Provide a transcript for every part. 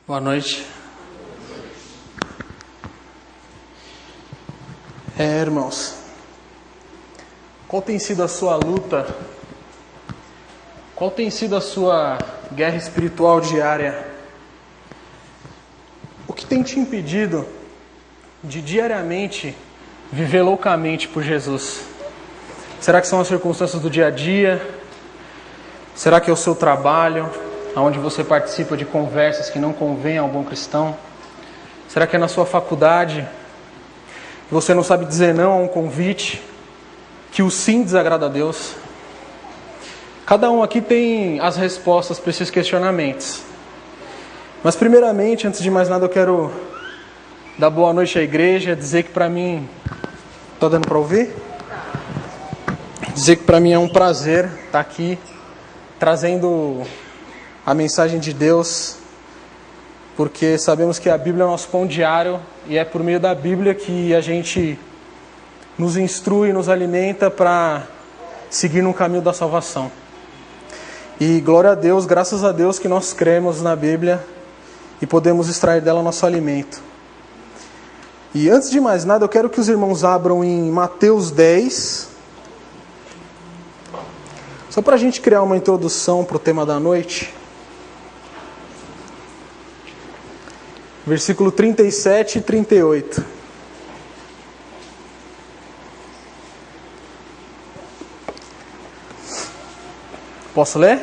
Boa noite. Irmãos, qual tem sido a sua luta? Qual tem sido a sua guerra espiritual diária? O que tem te impedido de diariamente viver loucamente por Jesus? Será que são as circunstâncias do dia a dia? Será que é o seu trabalho, onde você participa de conversas que não convêm ao bom cristão? Será que é na sua faculdade? Você não sabe dizer não a um convite, que o sim desagrada a Deus? Cada um aqui tem as respostas para esses questionamentos. Mas primeiramente, antes de mais nada, eu quero dar boa noite à igreja, dizer que para mim... Tá dando para ouvir? Dizer que para mim é um prazer estar aqui, trazendo a mensagem de Deus, porque sabemos que a Bíblia é o nosso pão diário e é por meio da Bíblia que a gente nos instrui, nos alimenta para seguir no caminho da salvação. E glória a Deus, graças a Deus que nós cremos na Bíblia e podemos extrair dela nosso alimento. E antes de mais nada, eu quero que os irmãos abram em Mateus 10, só para a gente criar uma introdução para o tema da noite. Versículo 37 e 38. Posso ler?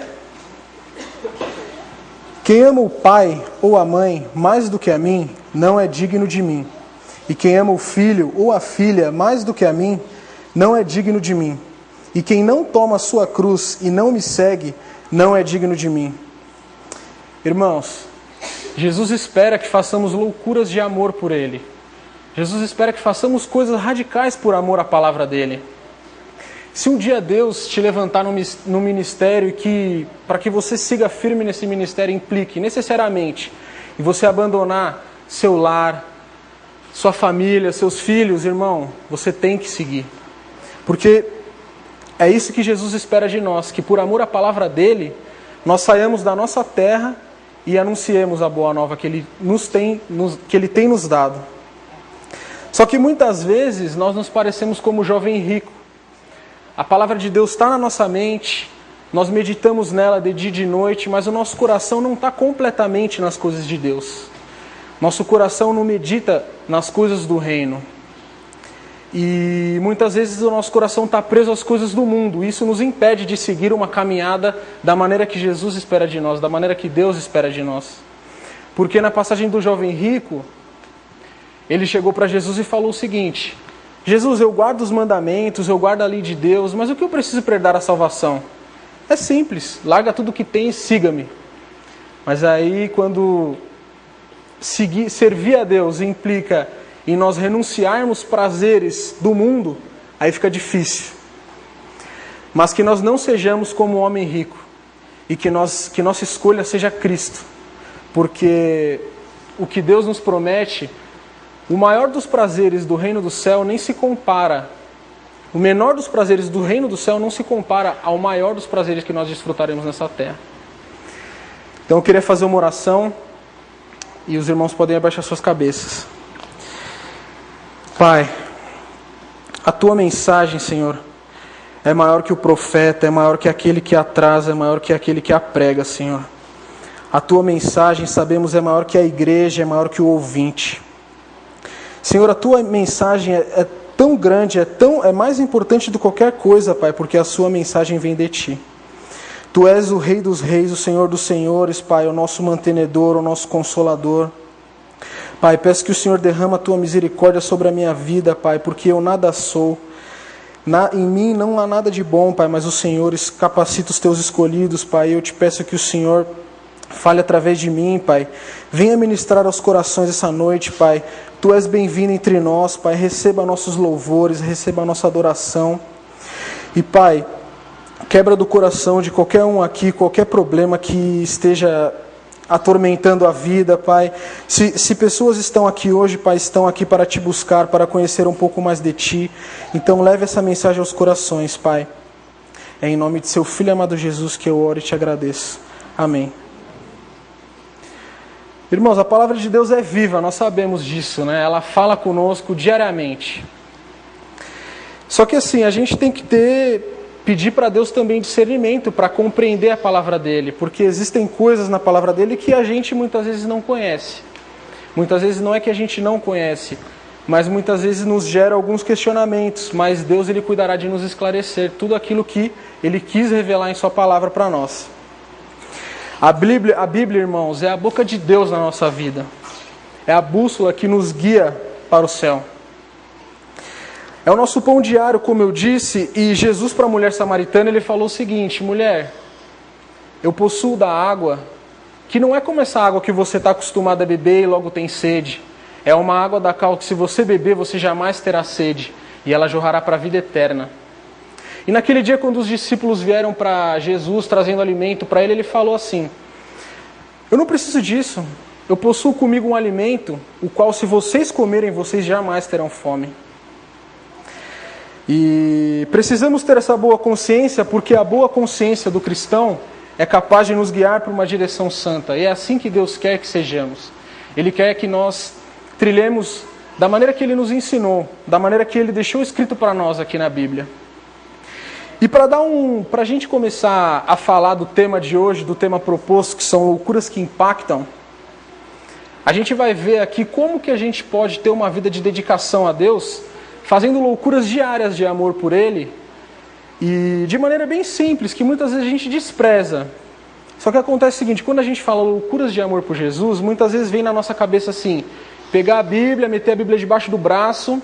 Quem ama o pai ou a mãe mais do que a mim, não é digno de mim. E quem ama o filho ou a filha mais do que a mim, não é digno de mim. E quem não toma a sua cruz e não me segue, não é digno de mim. Irmãos, Jesus espera que façamos loucuras de amor por Ele. Jesus espera que façamos coisas radicais por amor à palavra dEle. Se um dia Deus te levantar no ministério e que, para que você siga firme nesse ministério, implique necessariamente em você abandonar seu lar, sua família, seus filhos, irmão, você tem que seguir. Porque é isso que Jesus espera de nós, que por amor à palavra dEle, nós saiamos da nossa terra e anunciemos a boa nova que Ele tem nos dado. Só que muitas vezes nós nos parecemos como o jovem rico. A palavra de Deus está na nossa mente, nós meditamos nela de dia e de noite, mas o nosso coração não está completamente nas coisas de Deus. Nosso coração não medita nas coisas do reino. E muitas vezes o nosso coração está preso às coisas do mundo. Isso nos impede de seguir uma caminhada da maneira que Jesus espera de nós, da maneira que Deus espera de nós. Porque na passagem do jovem rico, ele chegou para Jesus e falou o seguinte: Jesus, eu guardo os mandamentos, eu guardo a lei de Deus, mas o que eu preciso para herdar a salvação? É simples, larga tudo que tem e siga-me. Mas aí quando servir a Deus implica e nós renunciarmos prazeres do mundo, aí fica difícil. Mas que nós não sejamos como um homem rico, e que nossa escolha seja Cristo. Porque o que Deus nos promete, o maior dos prazeres do reino do céu nem se compara, o menor dos prazeres do reino do céu não se compara ao maior dos prazeres que nós desfrutaremos nessa terra. Então eu queria fazer uma oração, e os irmãos podem abaixar suas cabeças. Pai, a Tua mensagem, Senhor, é maior que o profeta, é maior que aquele que atrasa, é maior que aquele que a prega, Senhor. A Tua mensagem, sabemos, é maior que a igreja, é maior que o ouvinte. Senhor, a Tua mensagem é tão grande, é mais importante do que qualquer coisa, Pai, porque a Sua mensagem vem de Ti. Tu és o Rei dos Reis, o Senhor dos Senhores, Pai, o nosso mantenedor, o nosso consolador. Pai, peço que o Senhor derrama a Tua misericórdia sobre a minha vida, Pai, porque eu nada sou. Em mim não há nada de bom, Pai, mas o Senhor capacita os Teus escolhidos, Pai. Eu te peço que o Senhor fale através de mim, Pai. Venha ministrar aos corações essa noite, Pai. Tu és bem-vindo entre nós, Pai. Receba nossos louvores, receba a nossa adoração. E, Pai, quebra do coração de qualquer um aqui, qualquer problema que esteja atormentando a vida, Pai. Se pessoas estão aqui hoje, Pai, estão aqui para Te buscar, para conhecer um pouco mais de Ti, então leve essa mensagem aos corações, Pai. É em nome de Seu Filho amado Jesus que eu oro e Te agradeço. Amém. Irmãos, a palavra de Deus é viva, nós sabemos disso, né? Ela fala conosco diariamente. Só que assim, a gente tem que pedir para Deus também discernimento para compreender a palavra dele, porque existem coisas na palavra dele que a gente muitas vezes não conhece. Muitas vezes não é que a gente não conhece, mas muitas vezes nos gera alguns questionamentos, mas Deus ele cuidará de nos esclarecer tudo aquilo que ele quis revelar em sua palavra para nós. A Bíblia, irmãos, é a boca de Deus na nossa vida. É a bússola que nos guia para o céu. É o nosso pão diário, como eu disse, e Jesus para a mulher samaritana, ele falou o seguinte: mulher, eu possuo da água, que não é como essa água que você está acostumado a beber e logo tem sede. É uma água da qual que se você beber, você jamais terá sede, e ela jorrará para a vida eterna. E naquele dia, quando os discípulos vieram para Jesus trazendo alimento para ele, ele falou assim: eu não preciso disso, eu possuo comigo um alimento, o qual se vocês comerem, vocês jamais terão fome. E precisamos ter essa boa consciência, porque a boa consciência do cristão é capaz de nos guiar para uma direção santa. E é assim que Deus quer que sejamos. Ele quer que nós trilhemos da maneira que Ele nos ensinou, da maneira que Ele deixou escrito para nós aqui na Bíblia. E para a gente começar a falar do tema de hoje, do tema proposto, que são loucuras que impactam, a gente vai ver aqui como que a gente pode ter uma vida de dedicação a Deus, fazendo loucuras diárias de amor por Ele, e de maneira bem simples, que muitas vezes a gente despreza. Só que acontece o seguinte: quando a gente fala loucuras de amor por Jesus, muitas vezes vem na nossa cabeça assim, pegar a Bíblia, meter a Bíblia debaixo do braço,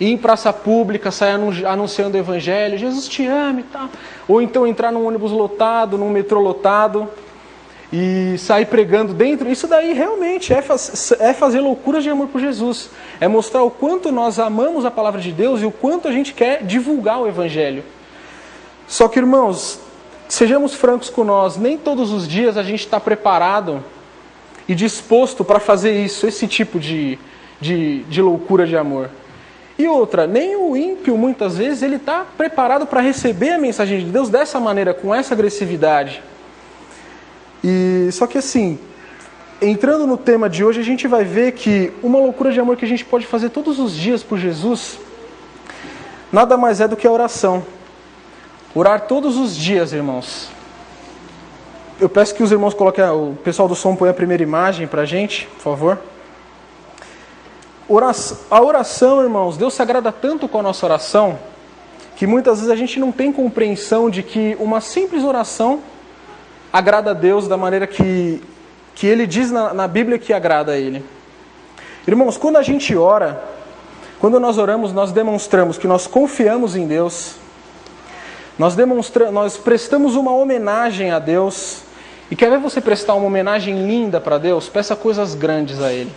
ir em praça pública, sair anunciando o Evangelho, Jesus te ama e tal. Ou então entrar num ônibus lotado, num metrô lotado, e sair pregando dentro. Isso daí realmente é fazer loucuras de amor por Jesus. É mostrar o quanto nós amamos a palavra de Deus e o quanto a gente quer divulgar o Evangelho. Só que, irmãos, sejamos francos com nós, nem todos os dias a gente está preparado e disposto para fazer isso, esse tipo de loucura de amor. E outra, nem o ímpio, muitas vezes, ele está preparado para receber a mensagem de Deus dessa maneira, com essa agressividade. E só que assim, entrando no tema de hoje, a gente vai ver que uma loucura de amor que a gente pode fazer todos os dias por Jesus, nada mais é do que a oração. Orar todos os dias, irmãos. Eu peço que os irmãos coloquem, o pessoal do som põe a primeira imagem para a gente, por favor. A oração, irmãos, Deus se agrada tanto com a nossa oração, que muitas vezes a gente não tem compreensão de que uma simples oração agrada a Deus da maneira que Ele diz na Bíblia que agrada a Ele. Irmãos, quando a gente ora, quando nós oramos, nós demonstramos que nós confiamos em Deus, nós prestamos uma homenagem a Deus. E quer ver você prestar uma homenagem linda para Deus? Peça coisas grandes a Ele.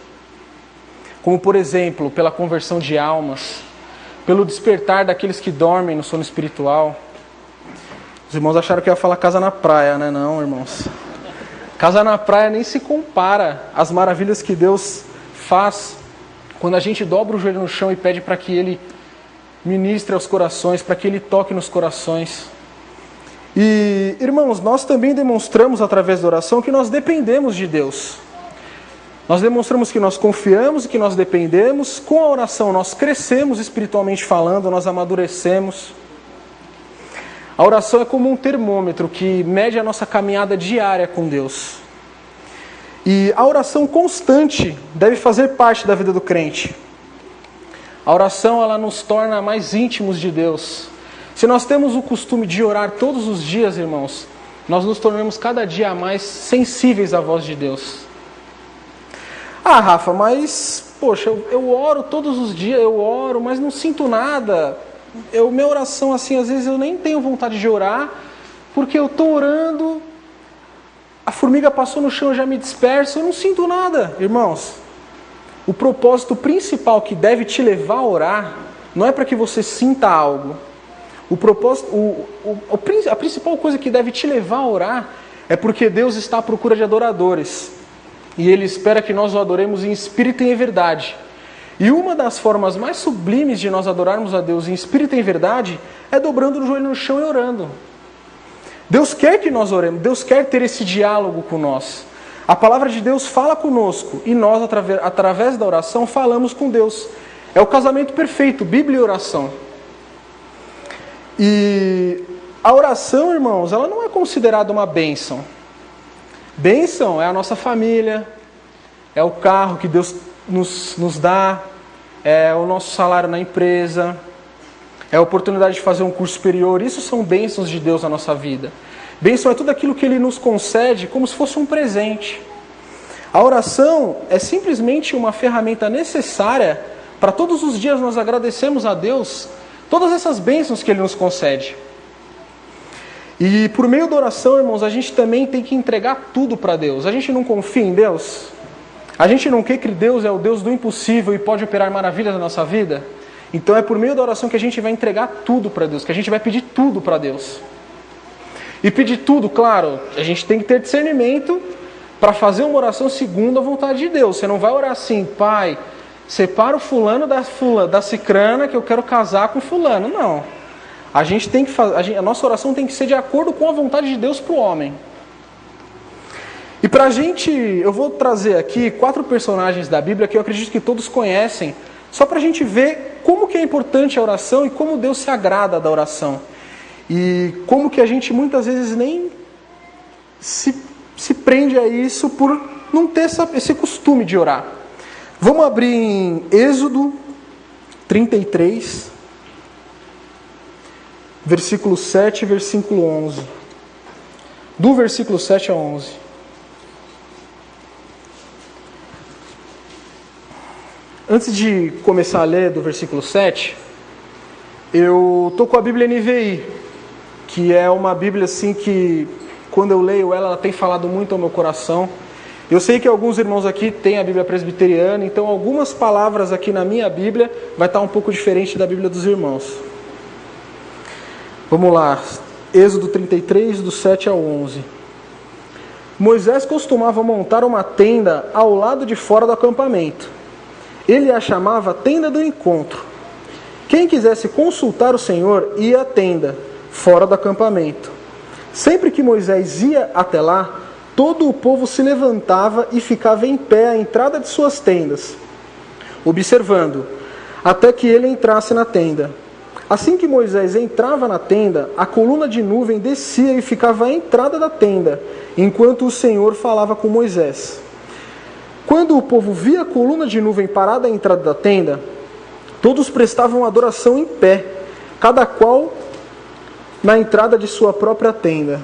Como, por exemplo, pela conversão de almas, pelo despertar daqueles que dormem no sono espiritual. Os irmãos acharam que eu ia falar casa na praia, né? Não, irmãos. Casa na praia nem se compara às maravilhas que Deus faz quando a gente dobra o joelho no chão e pede para que Ele ministre aos corações, para que Ele toque nos corações. E, irmãos, nós também demonstramos através da oração que nós dependemos de Deus. Nós demonstramos que nós confiamos e que nós dependemos. Com a oração nós crescemos espiritualmente falando, nós amadurecemos. A oração é como um termômetro que mede a nossa caminhada diária com Deus. E a oração constante deve fazer parte da vida do crente. A oração, ela nos torna mais íntimos de Deus. Se nós temos o costume de orar todos os dias, irmãos, nós nos tornamos cada dia mais sensíveis à voz de Deus. Ah, Rafa, mas, poxa, eu oro todos os dias, mas não sinto nada. Minha oração, assim, às vezes eu nem tenho vontade de orar, porque eu estou orando, a formiga passou no chão, eu já me disperso, eu não sinto nada. Irmãos, o propósito principal que deve te levar a orar, não é para que você sinta algo. A principal coisa que deve te levar a orar é porque Deus está à procura de adoradores. E Ele espera que nós o adoremos em espírito e em verdade. E uma das formas mais sublimes de nós adorarmos a Deus em espírito e em verdade é dobrando o joelho no chão e orando. Deus quer que nós oremos, Deus quer ter esse diálogo com nós. A palavra de Deus fala conosco e nós, através da oração, falamos com Deus. É o casamento perfeito, Bíblia e oração. E a oração, irmãos, ela não é considerada uma bênção. Bênção é a nossa família, é o carro que Deus nos dá, é o nosso salário na empresa, é a oportunidade de fazer um curso superior. Isso são bênçãos de Deus na nossa vida. Bênção é tudo aquilo que Ele nos concede como se fosse um presente. A oração é simplesmente uma ferramenta necessária para todos os dias nós agradecermos a Deus todas essas bênçãos que Ele nos concede. E por meio da oração, irmãos, a gente também tem que entregar tudo para Deus. A gente não confia em Deus? A gente não quer que Deus é o Deus do impossível e pode operar maravilhas na nossa vida? Então é por meio da oração que a gente vai entregar tudo para Deus, que a gente vai pedir tudo para Deus. E pedir tudo, claro, a gente tem que ter discernimento para fazer uma oração segundo a vontade de Deus. Você não vai orar assim, Pai, separa o fulano da cicrana que eu quero casar com fulano. Não. A gente tem que fazer, a nossa oração tem que ser de acordo com a vontade de Deus para o homem. E para a gente, eu vou trazer aqui 4 personagens da Bíblia que eu acredito que todos conhecem, só para a gente ver como que é importante a oração e como Deus se agrada da oração. E como que a gente muitas vezes nem se prende a isso por não ter esse costume de orar. Vamos abrir em Êxodo 33, versículo 7 e versículo 11. Do versículo 7 a 11. Antes de começar a ler do versículo 7, eu estou com a Bíblia NVI, que é uma Bíblia assim que, quando eu leio ela tem falado muito ao meu coração. Eu sei que alguns irmãos aqui têm a Bíblia presbiteriana, então algumas palavras aqui na minha Bíblia vai estar um pouco diferente da Bíblia dos irmãos. Vamos lá, Êxodo 33, do 7 ao 11. Moisés costumava montar uma tenda ao lado de fora do acampamento. Ele a chamava Tenda do Encontro. Quem quisesse consultar o Senhor ia à tenda, fora do acampamento. Sempre que Moisés ia até lá, todo o povo se levantava e ficava em pé à entrada de suas tendas, observando, até que ele entrasse na tenda. Assim que Moisés entrava na tenda, a coluna de nuvem descia e ficava à entrada da tenda, enquanto o Senhor falava com Moisés. Quando o povo via a coluna de nuvem parada à entrada da tenda, todos prestavam adoração em pé, cada qual na entrada de sua própria tenda.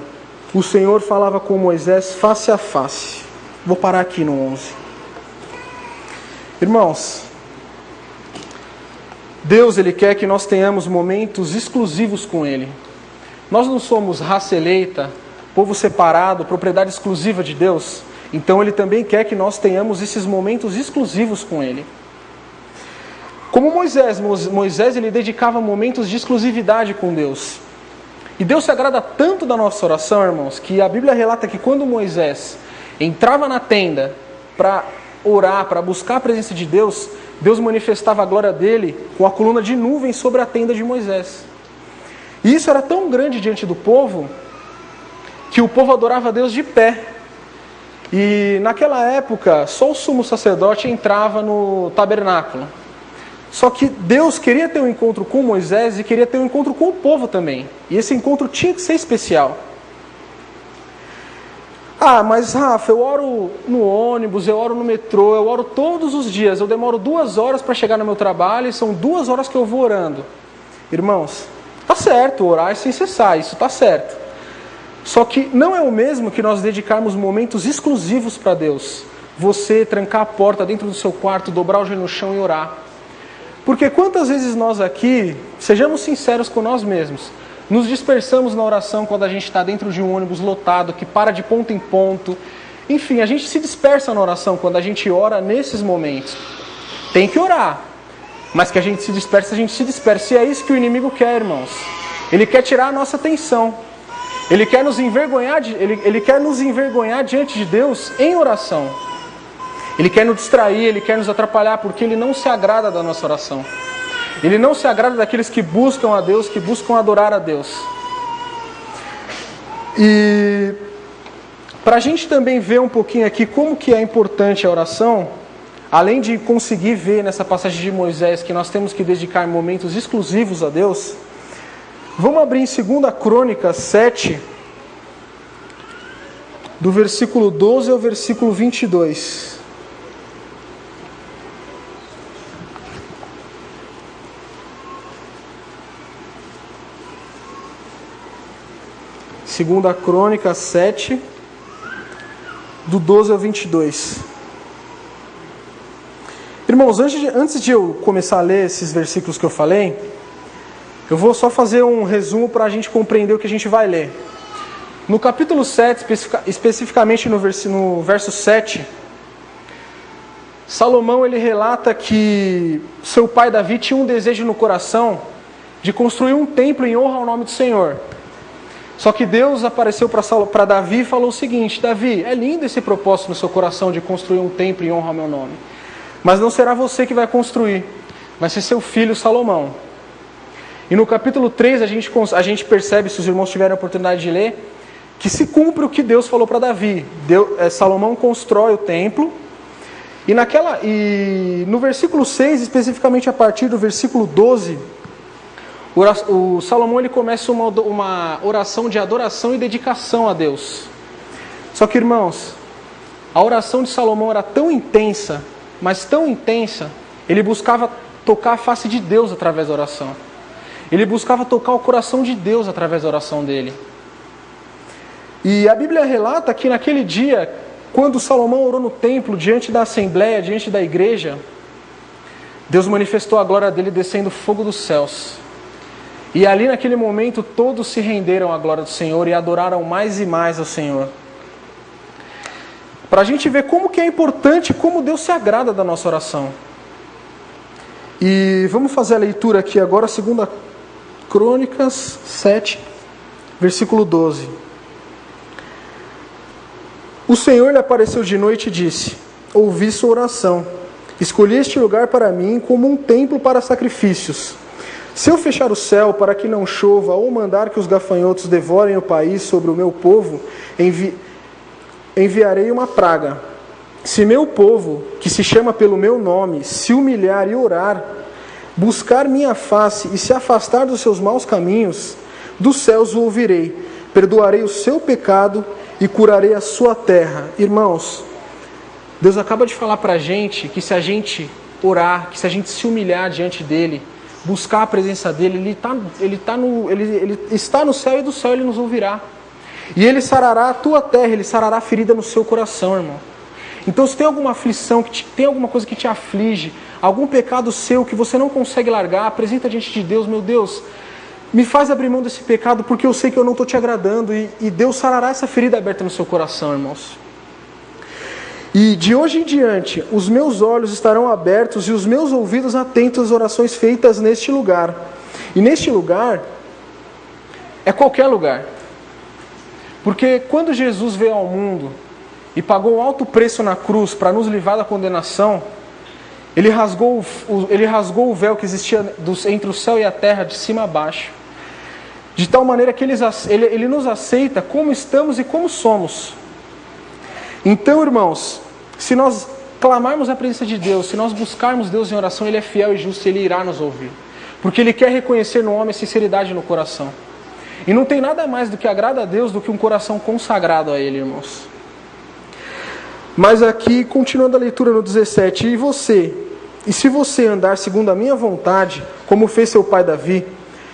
O Senhor falava com Moisés face a face. Vou parar aqui no 11. Irmãos, Deus, Ele quer que nós tenhamos momentos exclusivos com Ele. Nós não somos raça eleita, povo separado, propriedade exclusiva de Deus. Então Ele também quer que nós tenhamos esses momentos exclusivos com Ele. Como Moisés ele dedicava momentos de exclusividade com Deus. E Deus se agrada tanto da nossa oração, irmãos, que a Bíblia relata que quando Moisés entrava na tenda para orar, para buscar a presença de Deus, Deus manifestava a glória dele com a coluna de nuvem sobre a tenda de Moisés. E isso era tão grande diante do povo, que o povo adorava a Deus de pé. E naquela época, só o sumo sacerdote entrava no tabernáculo. Só que Deus queria ter um encontro com Moisés e queria ter um encontro com o povo também. E esse encontro tinha que ser especial. Ah, mas Rafa, eu oro no ônibus, eu oro no metrô, eu oro todos os dias. Eu demoro 2 horas para chegar no meu trabalho e são 2 horas que eu vou orando. Irmãos, tá certo, orar sem cessar, isso tá certo. Só que não é o mesmo que nós dedicarmos momentos exclusivos para Deus. Você trancar a porta dentro do seu quarto, dobrar o joelho no chão e orar. Porque quantas vezes nós aqui, sejamos sinceros com nós mesmos, nos dispersamos na oração quando a gente está dentro de um ônibus lotado, que para de ponto em ponto. Enfim, a gente se dispersa na oração quando a gente ora nesses momentos. Tem que orar, mas que a gente se dispersa, E é isso que o inimigo quer, irmãos. Ele quer tirar a nossa atenção. Ele quer nos envergonhar, ele quer nos envergonhar diante de Deus em oração. Ele quer nos distrair, Ele quer nos atrapalhar, porque Ele não se agrada da nossa oração. Ele não se agrada daqueles que buscam a Deus, que buscam adorar a Deus. E Para a gente também ver um pouquinho aqui como que é importante a oração, além de conseguir ver nessa passagem de Moisés que nós temos que dedicar momentos exclusivos a Deus, vamos abrir em 2 Crônicas 7, do versículo 12 ao versículo 22. Segunda Crônica 7, do 12 ao 22. Irmãos, antes de eu começar a ler esses versículos que eu falei, eu vou só fazer um resumo para a gente compreender o que a gente vai ler. No capítulo 7, especificamente no verso 7, Salomão ele relata que seu pai Davi tinha um desejo no coração de construir um templo em honra ao nome do Senhor. Só que Deus apareceu para Davi e falou o seguinte: Davi, é lindo esse propósito no seu coração de construir um templo em honra ao meu nome. Mas não será você que vai construir, vai ser seu filho Salomão. E no capítulo 3 a gente percebe, se os irmãos tiverem a oportunidade de ler, que se cumpre o que Deus falou para Davi. Salomão constrói o templo. E no versículo 6, especificamente a partir do versículo 12, o Salomão ele começa uma oração de adoração e dedicação a Deus. Só que, irmãos, a oração de Salomão era tão intensa, mas tão intensa, ele buscava tocar a face de Deus através da oração. Ele buscava tocar o coração de Deus através da oração dele. E a Bíblia relata que naquele dia, quando Salomão orou no templo, diante da assembleia, diante da igreja, Deus manifestou a glória dele descendo fogo dos céus. E ali naquele momento todos se renderam à glória do Senhor e adoraram mais e mais ao Senhor. Para a gente ver como que é importante, como Deus se agrada da nossa oração. E vamos fazer a leitura aqui agora, 2 Crônicas 7, versículo 12. O Senhor lhe apareceu de noite e disse: ouvi sua oração, escolhi este lugar para mim como um templo para sacrifícios. Se eu fechar o céu para que não chova, ou mandar que os gafanhotos devorem o país sobre o meu povo, enviarei uma praga. Se meu povo, que se chama pelo meu nome, se humilhar e orar, buscar minha face e se afastar dos seus maus caminhos, dos céus o ouvirei, perdoarei o seu pecado e curarei a sua terra. Irmãos, Deus acaba de falar para a gente que se a gente orar, que se a gente se humilhar diante dele, buscar a presença dele, ele está no céu e do céu ele nos ouvirá. E ele sarará a tua terra, ele sarará a ferida no seu coração, irmão. Então se tem alguma aflição, tem alguma coisa que te aflige, algum pecado seu que você não consegue largar, apresenta diante de Deus: meu Deus, me faz abrir mão desse pecado porque eu sei que eu não estou te agradando. E Deus sarará essa ferida aberta no seu coração, irmãos. E de hoje em diante, os meus olhos estarão abertos e os meus ouvidos atentos às orações feitas neste lugar. E neste lugar é qualquer lugar. Porque quando Jesus veio ao mundo e pagou um alto preço na cruz para nos livrar da condenação, ele rasgou o véu que existia entre o céu e a terra, de cima a baixo. De tal maneira que ele nos aceita como estamos e como somos. Então, irmãos, se nós clamarmos a presença de Deus, se nós buscarmos Deus em oração, Ele é fiel e justo e Ele irá nos ouvir. Porque Ele quer reconhecer no homem a sinceridade no coração. E não tem nada mais do que agrada a Deus do que um coração consagrado a Ele, irmãos. Mas aqui, continuando a leitura no 17, e se você andar segundo a minha vontade, como fez seu pai Davi,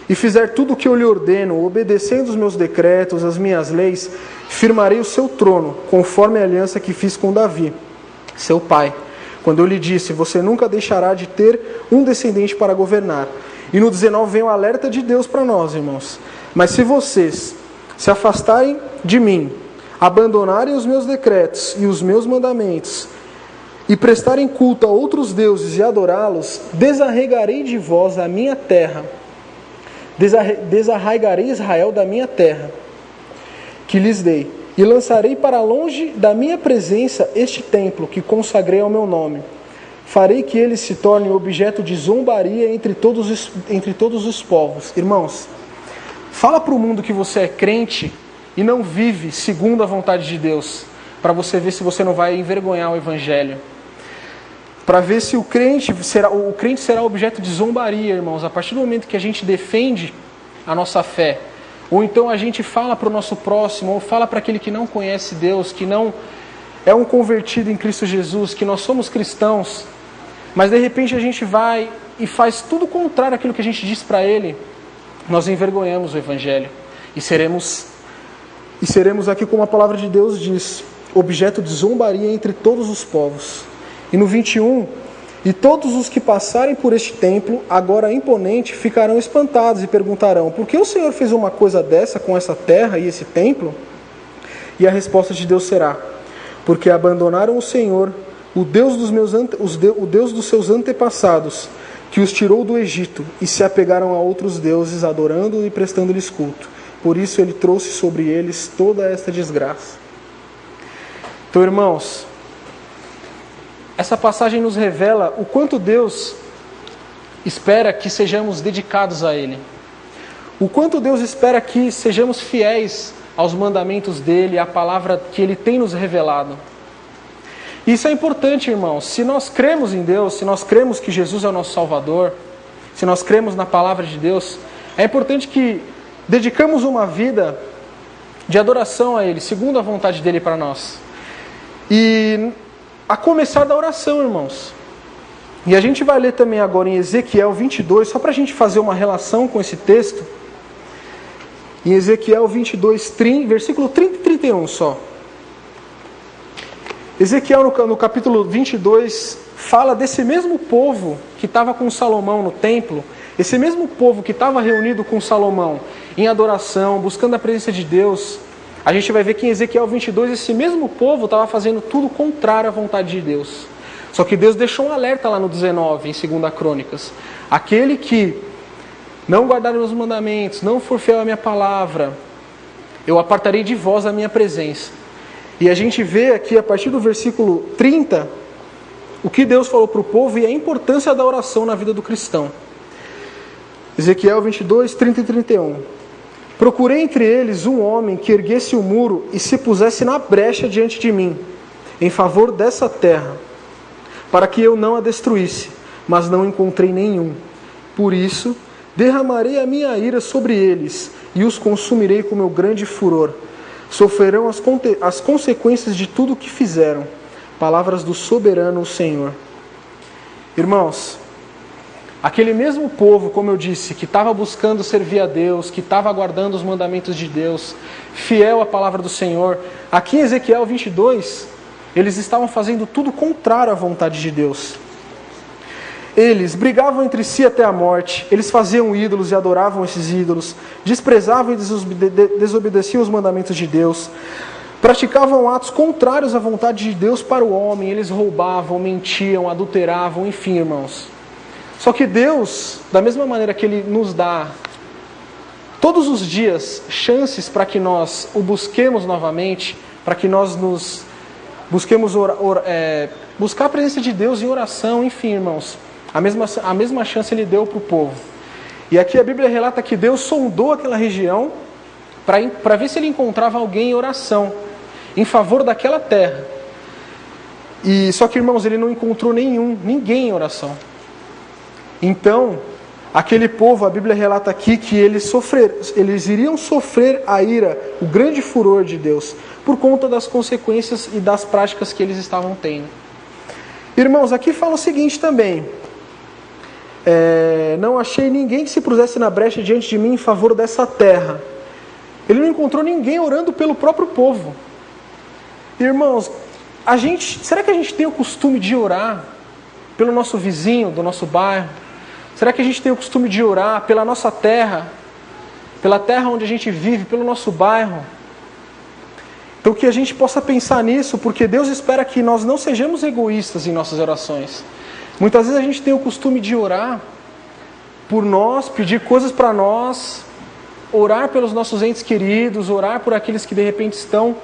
e fizer tudo o que eu lhe ordeno, obedecendo os meus decretos, as minhas leis, firmarei o seu trono, conforme a aliança que fiz com Davi, seu pai, quando eu lhe disse: você nunca deixará de ter um descendente para governar. E no 19 vem o alerta de Deus para nós, irmãos: mas se vocês se afastarem de mim, abandonarem os meus decretos e os meus mandamentos, e prestarem culto a outros deuses e adorá-los, desarraigarei de vós a minha terra, desarraigarei Israel da minha terra, que lhes dei, e lançarei para longe da minha presença este templo que consagrei ao meu nome. Farei que ele se torne objeto de zombaria entre todos os povos. Irmãos, fala para o mundo que você é crente e não vive segundo a vontade de Deus, para você ver se você não vai envergonhar o Evangelho. Para ver se o crente será objeto de zombaria, irmãos, a partir do momento que a gente defende a nossa fé. Ou então a gente fala para o nosso próximo, ou fala para aquele que não conhece Deus, que não é um convertido em Cristo Jesus, que nós somos cristãos, mas de repente a gente vai e faz tudo contrário àquilo que a gente diz para ele, nós envergonhamos o Evangelho. E seremos aqui, como a palavra de Deus diz, objeto de zombaria entre todos os povos. E no 21, e todos os que passarem por este templo, agora imponente, ficarão espantados e perguntarão: por que o Senhor fez uma coisa dessa com essa terra e esse templo? E a resposta de Deus será: porque abandonaram o Senhor, o Deus dos seus antepassados, que os tirou do Egito, e se apegaram a outros deuses, adorando e prestando-lhes culto. Por isso ele trouxe sobre eles toda esta desgraça. Então, irmãos, essa passagem nos revela o quanto Deus espera que sejamos dedicados a Ele. O quanto Deus espera que sejamos fiéis aos mandamentos dEle, à palavra que Ele tem nos revelado. Isso é importante, irmãos. Se nós cremos em Deus, se nós cremos que Jesus é o nosso Salvador, se nós cremos na palavra de Deus, é importante que dedicamos uma vida de adoração a Ele, segundo a vontade dEle para nós. E a começar da oração, irmãos. E a gente vai ler também agora em Ezequiel 22, só para a gente fazer uma relação com esse texto. Em Ezequiel 22, versículo 30 e 31 só. Ezequiel no capítulo 22 fala desse mesmo povo que estava com Salomão no templo, esse mesmo povo que estava reunido com Salomão em adoração, buscando a presença de Deus. A gente vai ver que em Ezequiel 22 esse mesmo povo estava fazendo tudo contrário à vontade de Deus. Só que Deus deixou um alerta lá no 19, em 2 Crônicas. Aquele que não guardar meus mandamentos, não for fiel à minha palavra, eu apartarei de vós a minha presença. E a gente vê aqui a partir do versículo 30 o que Deus falou para o povo e a importância da oração na vida do cristão. Ezequiel 22, 30 e 31. Procurei entre eles um homem que erguesse o muro e se pusesse na brecha diante de mim, em favor dessa terra, para que eu não a destruísse, mas não encontrei nenhum. Por isso, derramarei a minha ira sobre eles e os consumirei com meu grande furor. Sofrerão as consequências de tudo o que fizeram. Palavras do soberano Senhor. Irmãos, aquele mesmo povo, como eu disse, que estava buscando servir a Deus, que estava aguardando os mandamentos de Deus, fiel à palavra do Senhor, aqui em Ezequiel 22, eles estavam fazendo tudo contrário à vontade de Deus. Eles brigavam entre si até a morte, eles faziam ídolos e adoravam esses ídolos, desprezavam e desobedeciam os mandamentos de Deus, praticavam atos contrários à vontade de Deus para o homem, eles roubavam, mentiam, adulteravam, enfim, irmãos. Só que Deus, da mesma maneira que Ele nos dá todos os dias chances para que nós o busquemos novamente, para que nós nos busquemos buscar a presença de Deus em oração, enfim, irmãos, a mesma chance Ele deu para o povo. E aqui a Bíblia relata que Deus sondou aquela região para ver se Ele encontrava alguém em oração, em favor daquela terra. E só que, irmãos, Ele não encontrou ninguém em oração. Então, aquele povo, a Bíblia relata aqui que eles iriam sofrer a ira, o grande furor de Deus, por conta das consequências e das práticas que eles estavam tendo. Irmãos, aqui fala o seguinte também: não achei ninguém que se pusesse na brecha diante de mim em favor dessa terra. Ele não encontrou ninguém orando pelo próprio povo. Irmãos, será que a gente tem o costume de orar pelo nosso vizinho, do nosso bairro? Será que a gente tem o costume de orar pela nossa terra, pela terra onde a gente vive, pelo nosso bairro? Então que a gente possa pensar nisso, porque Deus espera que nós não sejamos egoístas em nossas orações. Muitas vezes a gente tem o costume de orar por nós, pedir coisas para nós, orar pelos nossos entes queridos, orar por aqueles que de repente estão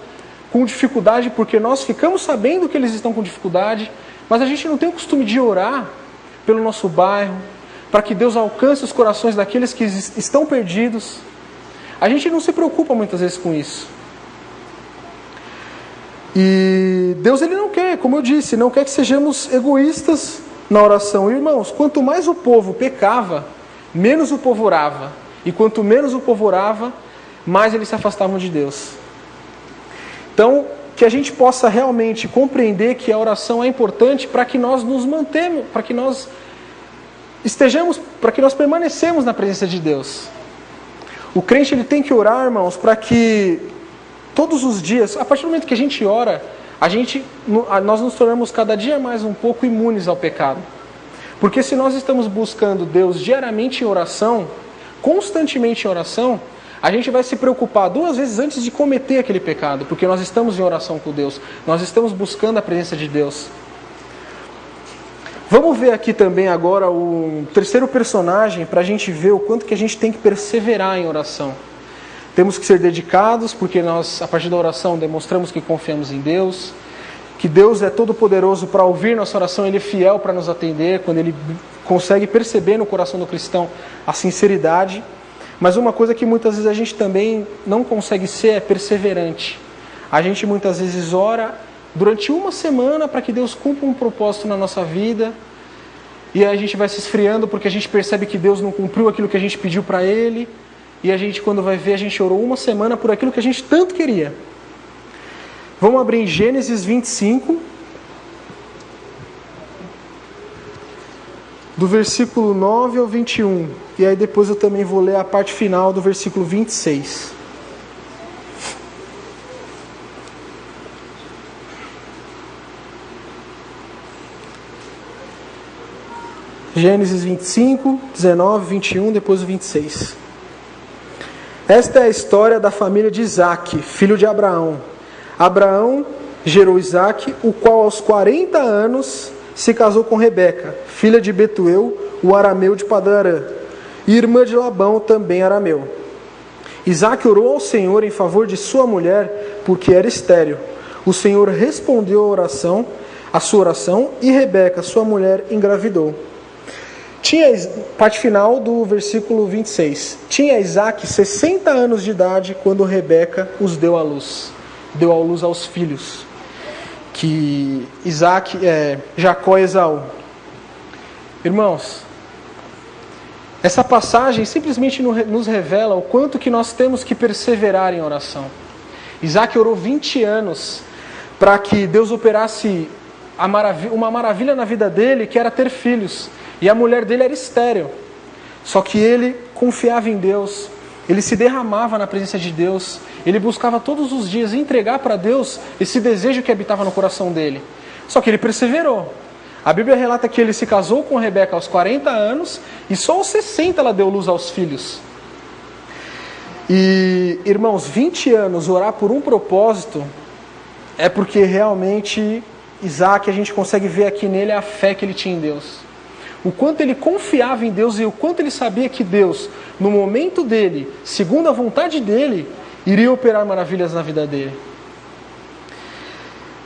com dificuldade, porque nós ficamos sabendo que eles estão com dificuldade, mas a gente não tem o costume de orar pelo nosso bairro, para que Deus alcance os corações daqueles que estão perdidos. A gente não se preocupa muitas vezes com isso. E Deus, Ele não quer, como eu disse, não quer que sejamos egoístas na oração. Irmãos, quanto mais o povo pecava, menos o povo orava. E quanto menos o povo orava, mais eles se afastavam de Deus. Então, que a gente possa realmente compreender que a oração é importante para que nós nos mantemos, para que nós estejamos, para que nós permanecemos na presença de Deus. O crente, ele tem que orar, irmãos, para que todos os dias, a partir do momento que a gente ora, nós nos tornamos cada dia mais um pouco imunes ao pecado. Porque se nós estamos buscando Deus diariamente em oração, constantemente em oração, a gente vai se preocupar 2 vezes antes de cometer aquele pecado, porque nós estamos em oração com Deus, nós estamos buscando a presença de Deus. Vamos ver aqui também agora o terceiro personagem, para a gente ver o quanto que a gente tem que perseverar em oração. Temos que ser dedicados, porque nós, a partir da oração, demonstramos que confiamos em Deus, que Deus é todo poderoso para ouvir nossa oração, Ele é fiel para nos atender, quando Ele consegue perceber no coração do cristão a sinceridade. Mas uma coisa que muitas vezes a gente também não consegue ser é perseverante. A gente muitas vezes ora durante uma semana para que Deus cumpra um propósito na nossa vida, e aí a gente vai se esfriando porque a gente percebe que Deus não cumpriu aquilo que a gente pediu para Ele, e a gente, quando vai ver, a gente orou uma semana por aquilo que a gente tanto queria. Vamos abrir em Gênesis 25, do versículo 9 ao 21. E aí depois eu também vou ler a parte final do versículo 26. Gênesis 25, 19, 21, depois o 26. Esta é a história da família de Isaque, filho de Abraão. Abraão gerou Isaque, o qual aos 40 anos se casou com Rebeca, filha de Betuel, o arameu de Padã-arã, e irmã de Labão, também arameu. Isaque orou ao Senhor em favor de sua mulher, porque era estéril. O Senhor respondeu a sua oração, e Rebeca, sua mulher, engravidou. Parte final do versículo 26. Tinha Isaque 60 anos de idade quando Rebeca os deu à luz. Deu à luz aos filhos. Que Jacó e Esaú. Irmãos, essa passagem simplesmente nos revela o quanto que nós temos que perseverar em oração. Isaque orou 20 anos para que Deus operasse uma maravilha na vida dele, que era ter filhos. E a mulher dele era estéril. Só que ele confiava em Deus. Ele se derramava na presença de Deus. Ele buscava todos os dias entregar para Deus esse desejo que habitava no coração dele. Só que ele perseverou. A Bíblia relata que ele se casou com Rebeca aos 40 anos e só aos 60 ela deu luz aos filhos. E, irmãos, 20 anos orar por um propósito é porque realmente Isaque, a gente consegue ver aqui nele a fé que ele tinha em Deus. O quanto ele confiava em Deus e o quanto ele sabia que Deus, no momento dele, segundo a vontade dele, iria operar maravilhas na vida dele.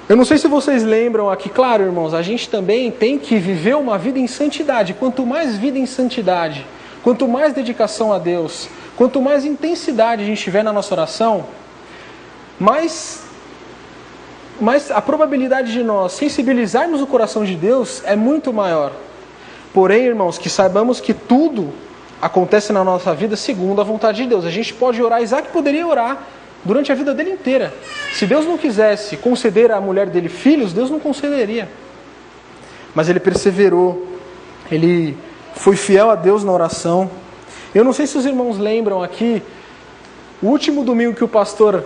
Eu não sei se vocês lembram aqui, claro, irmãos, a gente também tem que viver uma vida em santidade. Quanto mais vida em santidade, quanto mais dedicação a Deus, quanto mais intensidade a gente tiver na nossa oração, mais a probabilidade de nós sensibilizarmos o coração de Deus é muito maior. Porém, irmãos, que saibamos que tudo acontece na nossa vida segundo a vontade de Deus. A gente pode orar, Isaque poderia orar durante a vida dele inteira. Se Deus não quisesse conceder à mulher dele filhos, Deus não concederia. Mas ele perseverou, ele foi fiel a Deus na oração. Eu não sei se os irmãos lembram aqui, o último domingo que o pastor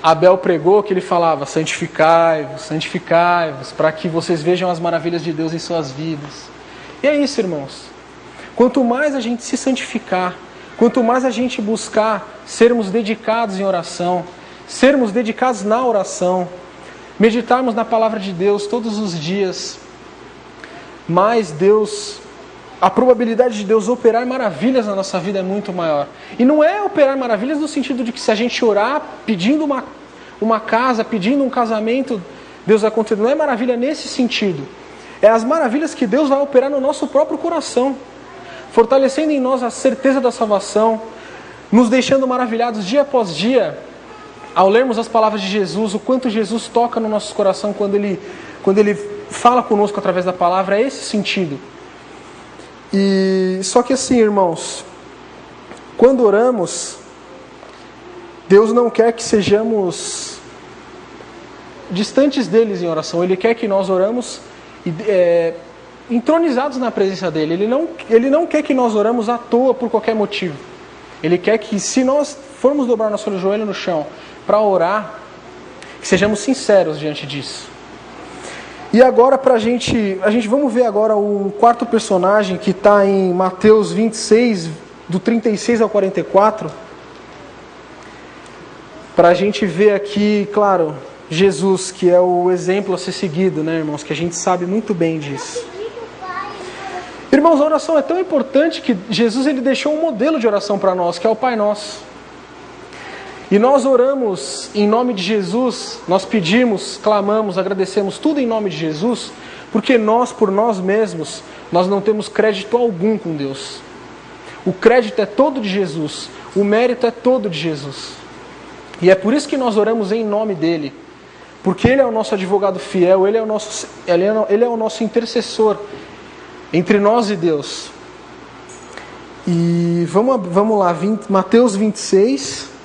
Abel pregou, que ele falava: santificai-vos, santificai-vos, para que vocês vejam as maravilhas de Deus em suas vidas. E é isso, irmãos. Quanto mais a gente se santificar, quanto mais a gente buscar sermos dedicados em oração, sermos dedicados na oração, meditarmos na palavra de Deus todos os dias, mais a probabilidade de Deus operar maravilhas na nossa vida é muito maior. E não é operar maravilhas no sentido de que se a gente orar pedindo uma casa, pedindo um casamento, Deus vai conceder. Não é maravilha nesse sentido. É as maravilhas que Deus vai operar no nosso próprio coração, fortalecendo em nós a certeza da salvação, nos deixando maravilhados dia após dia ao lermos as palavras de Jesus, o quanto Jesus toca no nosso coração quando Ele fala conosco através da palavra, é esse sentido. E só que assim, irmãos, quando oramos, Deus não quer que sejamos distantes deles em oração. Ele quer que nós oramos entronizados na presença dele. Ele não quer que nós oramos à toa por qualquer motivo. Ele quer que, se nós formos dobrar nosso joelho no chão para orar, que sejamos sinceros diante disso. E agora vamos ver agora o quarto personagem que está em Mateus 26, do 36 ao 44. Para a gente ver aqui, claro, Jesus, que é o exemplo a ser seguido, né, irmãos? Que a gente sabe muito bem disso. Irmãos, a oração é tão importante que Jesus ele deixou um modelo de oração para nós, que é o Pai Nosso. E nós oramos em nome de Jesus, nós pedimos, clamamos, agradecemos tudo em nome de Jesus, porque nós, por nós mesmos, nós não temos crédito algum com Deus. O crédito é todo de Jesus, o mérito é todo de Jesus. E é por isso que nós oramos em nome dEle, porque Ele é o nosso advogado fiel, Ele é o nosso intercessor entre nós e Deus. E vamos lá, Mateus 26...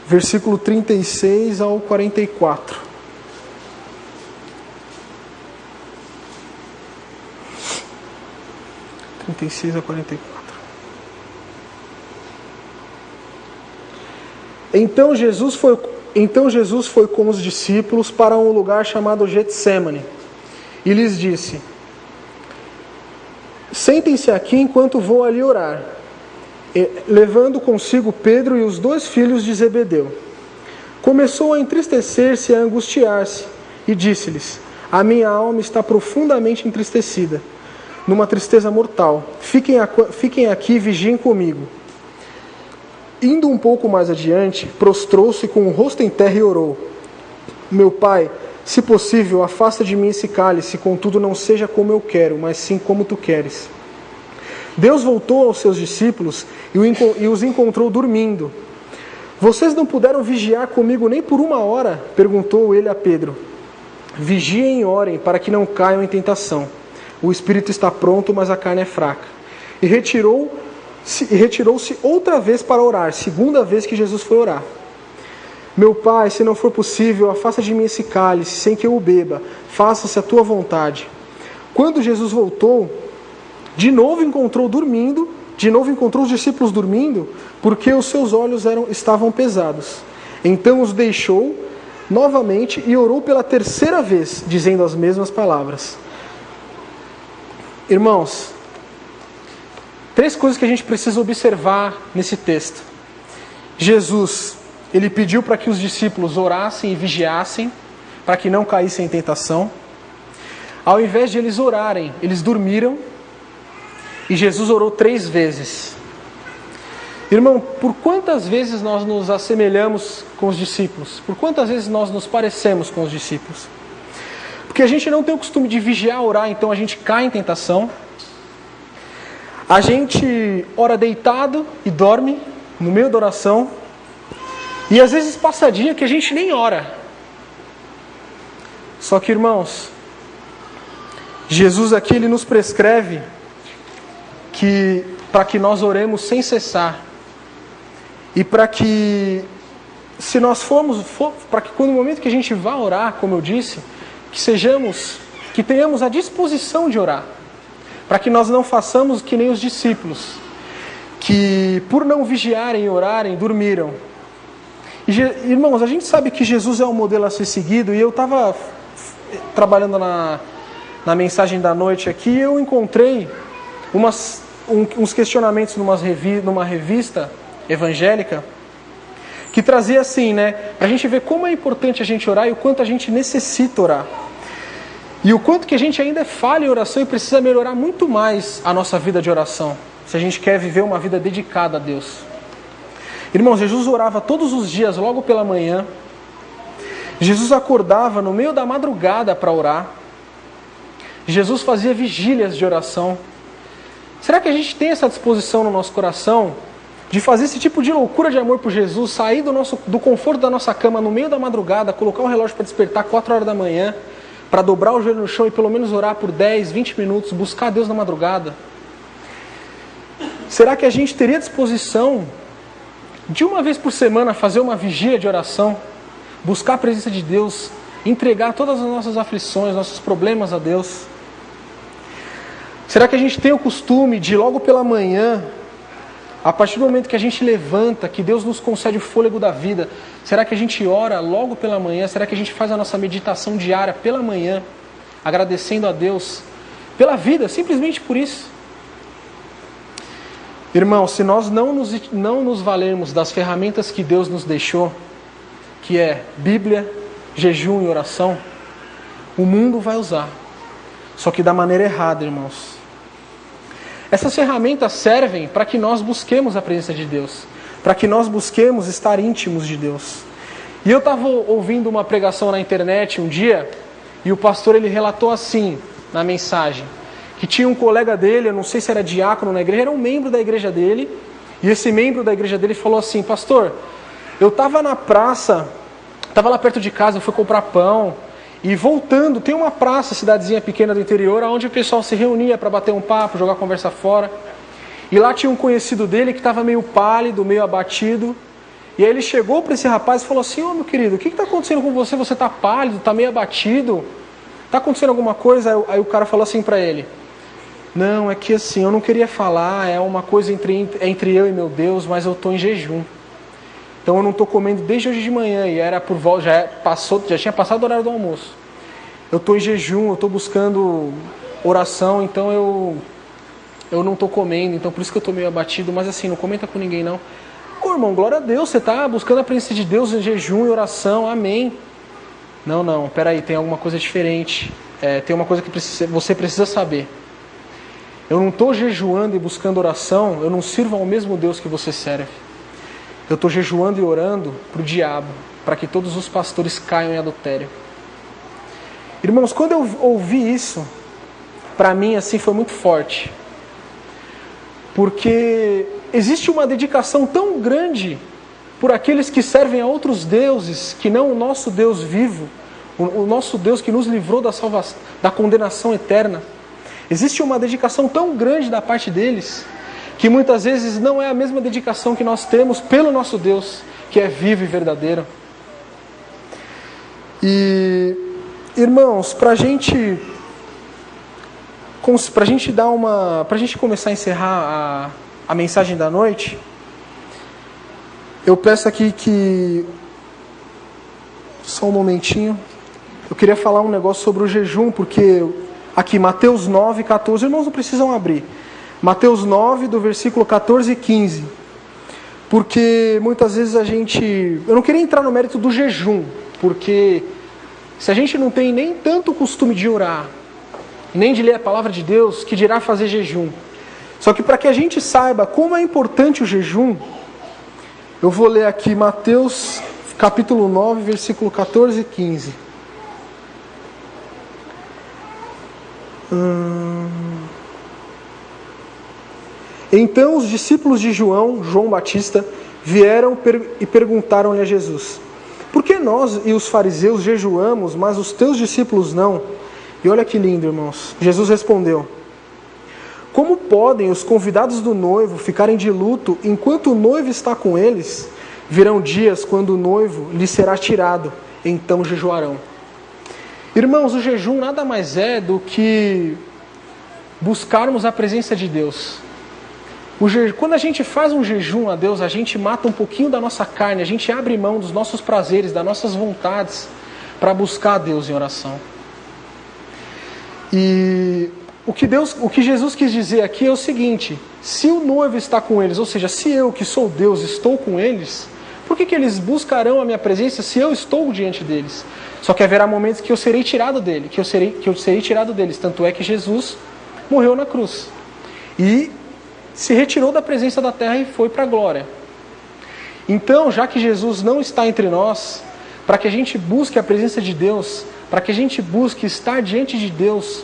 versículo 36 ao 44. Então Jesus foi com os discípulos para um lugar chamado Getsêmani e lhes disse: sentem-se aqui enquanto vou ali orar. Levando consigo Pedro e os 2 filhos de Zebedeu. Começou a entristecer-se e a angustiar-se, e disse-lhes: a minha alma está profundamente entristecida, numa tristeza mortal. Fiquem aqui e vigiem comigo. Indo um pouco mais adiante, prostrou-se com o rosto em terra e orou: meu Pai, se possível, afasta de mim esse cálice, contudo não seja como eu quero, mas sim como tu queres. Deus voltou aos seus discípulos e os encontrou dormindo. Vocês não puderam vigiar comigo nem por 1 hora? Perguntou ele a Pedro. Vigiem e orem para que não caiam em tentação. O espírito está pronto, mas a carne é fraca. E retirou-se outra vez para orar, 2ª vez que Jesus foi orar. Meu Pai, se não for possível, afasta de mim esse cálice, sem que eu o beba. Faça-se a tua vontade. Quando Jesus voltou, de novo encontrou os discípulos dormindo, porque os seus olhos estavam pesados. Então os deixou novamente e orou pela 3ª vez, dizendo as mesmas palavras. Irmãos, 3 coisas que a gente precisa observar nesse texto. Jesus, ele pediu para que os discípulos orassem e vigiassem, para que não caíssem em tentação. Ao invés de eles orarem, eles dormiram. E Jesus orou 3 vezes. Irmão, por quantas vezes nós nos assemelhamos com os discípulos? Por quantas vezes nós nos parecemos com os discípulos? Porque a gente não tem o costume de vigiar, orar, então a gente cai em tentação. A gente ora deitado e dorme no meio da oração. E às vezes passa dia que a gente nem ora. Só que, irmãos, Jesus aqui ele nos prescreve para que nós oremos sem cessar. E para que, se nós para que no momento que a gente vá orar, como eu disse, que tenhamos a disposição de orar. Para que nós não façamos que nem os discípulos, que por não vigiarem e orarem, dormiram. Irmãos, a gente sabe que Jesus é um modelo a ser seguido, e eu estava trabalhando na mensagem da noite aqui, e eu encontrei uns questionamentos numa revista evangélica, que trazia assim, né? A gente vê como é importante a gente orar e o quanto a gente necessita orar. E o quanto que a gente ainda é falha em oração e precisa melhorar muito mais a nossa vida de oração, se a gente quer viver uma vida dedicada a Deus. Irmãos, Jesus orava todos os dias, logo pela manhã. Jesus acordava no meio da madrugada para orar. Jesus fazia vigílias de oração. Será que a gente tem essa disposição no nosso coração de fazer esse tipo de loucura de amor por Jesus, sair do conforto da nossa cama no meio da madrugada, colocar o relógio para despertar 4 horas da manhã, para dobrar o joelho no chão e pelo menos orar por 10, 20 minutos, buscar Deus na madrugada? Será que a gente teria disposição de uma vez por semana fazer uma vigília de oração, buscar a presença de Deus, entregar todas as nossas aflições, nossos problemas a Deus? Será que a gente tem o costume de logo pela manhã, a partir do momento que a gente levanta, que Deus nos concede o fôlego da vida, será que a gente ora logo pela manhã? Será que a gente faz a nossa meditação diária pela manhã, agradecendo a Deus pela vida, simplesmente por isso? Irmão, se nós não nos valermos das ferramentas que Deus nos deixou, que é Bíblia, jejum e oração, o mundo vai usar, só que da maneira errada, irmãos. Essas ferramentas servem para que nós busquemos a presença de Deus, para que nós busquemos estar íntimos de Deus. E eu estava ouvindo uma pregação na internet um dia, e o pastor ele relatou assim, na mensagem, que tinha um colega dele, eu não sei se era diácono na igreja, era um membro da igreja dele, e esse membro da igreja dele falou assim: pastor, eu estava na praça, estava lá perto de casa, eu fui comprar pão, e voltando, tem uma praça, cidadezinha pequena do interior, onde o pessoal se reunia para bater um papo, jogar conversa fora. E lá tinha um conhecido dele que estava meio pálido, meio abatido. E aí ele chegou para esse rapaz e falou assim: ô meu querido, o que está acontecendo com você? Você está pálido, está meio abatido? Está acontecendo alguma coisa? Aí o cara falou assim para ele: não, é que assim, eu não queria falar, é uma coisa entre eu e meu Deus, mas eu estou em jejum. Então eu não estou comendo desde hoje de manhã, e era por volta, já tinha passado o horário do almoço. Eu estou em jejum, eu estou buscando oração, então eu não estou comendo, então por isso que eu estou meio abatido, mas assim, não comenta com ninguém não. Ô irmão, glória a Deus, você está buscando a presença de Deus em jejum e oração, amém. Não, peraí, tem alguma coisa diferente, tem uma coisa que você precisa saber. Eu não estou jejuando e buscando oração, eu não sirvo ao mesmo Deus que você serve. Eu estou jejuando e orando para o diabo, para que todos os pastores caiam em adultério. Irmãos, quando eu ouvi isso, para mim assim foi muito forte. Porque existe uma dedicação tão grande por aqueles que servem a outros deuses, que não o nosso Deus vivo, o nosso Deus que nos livrou da condenação eterna. Existe uma dedicação tão grande da parte deles, que muitas vezes não é a mesma dedicação que nós temos pelo nosso Deus, que é vivo e verdadeiro. E, irmãos, para a gente começar a encerrar a mensagem da noite, eu peço aqui que, só um momentinho, eu queria falar um negócio sobre o jejum, porque aqui, Mateus 9, 14, irmãos não precisam abrir. Mateus 9, do versículo 14 e 15. Porque muitas vezes eu não queria entrar no mérito do jejum, porque se a gente não tem nem tanto costume de orar, nem de ler a palavra de Deus, que dirá fazer jejum. Só que para que a gente saiba como é importante o jejum, eu vou ler aqui Mateus capítulo 9, versículo 14 e 15. Então os discípulos de João Batista, vieram e perguntaram-lhe a Jesus: por que nós e os fariseus jejuamos, mas os teus discípulos não? E olha que lindo, irmãos. Jesus respondeu: como podem os convidados do noivo ficarem de luto enquanto o noivo está com eles? Virão dias quando o noivo lhe será tirado, então jejuarão. Irmãos, o jejum nada mais é do que buscarmos a presença de Deus. Quando a gente faz um jejum a Deus, a gente mata um pouquinho da nossa carne, a gente abre mão dos nossos prazeres, das nossas vontades, para buscar a Deus em oração. E o que Jesus quis dizer aqui é o seguinte: se o noivo está com eles, ou seja, se eu que sou Deus estou com eles, por que eles buscarão a minha presença se eu estou diante deles? Só que haverá momentos que eu serei tirado dele, que eu serei tirado deles. Tanto é que Jesus morreu na cruz e se retirou da presença da terra e foi para a glória. Então, já que Jesus não está entre nós, para que a gente busque a presença de Deus, para que a gente busque estar diante de Deus,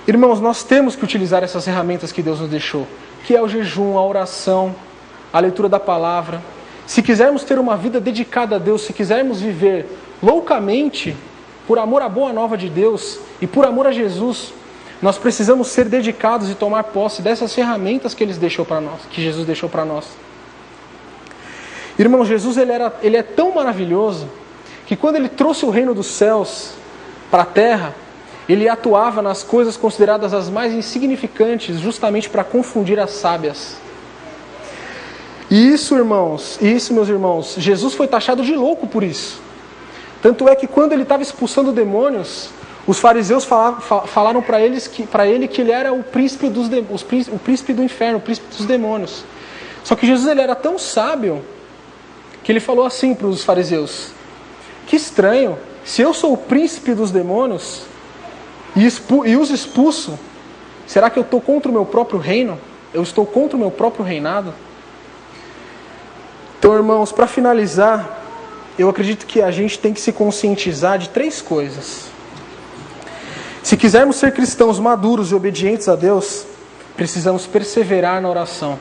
irmãos, nós temos que utilizar essas ferramentas que Deus nos deixou, que é o jejum, a oração, a leitura da palavra, se quisermos ter uma vida dedicada a Deus, se quisermos viver loucamente por amor à boa nova de Deus e por amor a Jesus, nós precisamos ser dedicados e tomar posse dessas ferramentas que Jesus deixou para nós. Irmão, Jesus ele é tão maravilhoso que quando ele trouxe o reino dos céus para a terra, ele atuava nas coisas consideradas as mais insignificantes, justamente para confundir as sábias. E isso, meus irmãos, Jesus foi taxado de louco por isso. Tanto é que quando ele estava expulsando demônios, os fariseus falaram para ele que ele era o príncipe do inferno, o príncipe dos demônios. Só que Jesus ele era tão sábio que ele falou assim para os fariseus: que estranho, se eu sou o príncipe dos demônios e os expulso, será que eu estou contra o meu próprio reino? Eu estou contra o meu próprio reinado? Então, irmãos, para finalizar, eu acredito que a gente tem que se conscientizar de 3 coisas. Se quisermos ser cristãos maduros e obedientes a Deus, precisamos perseverar na oração.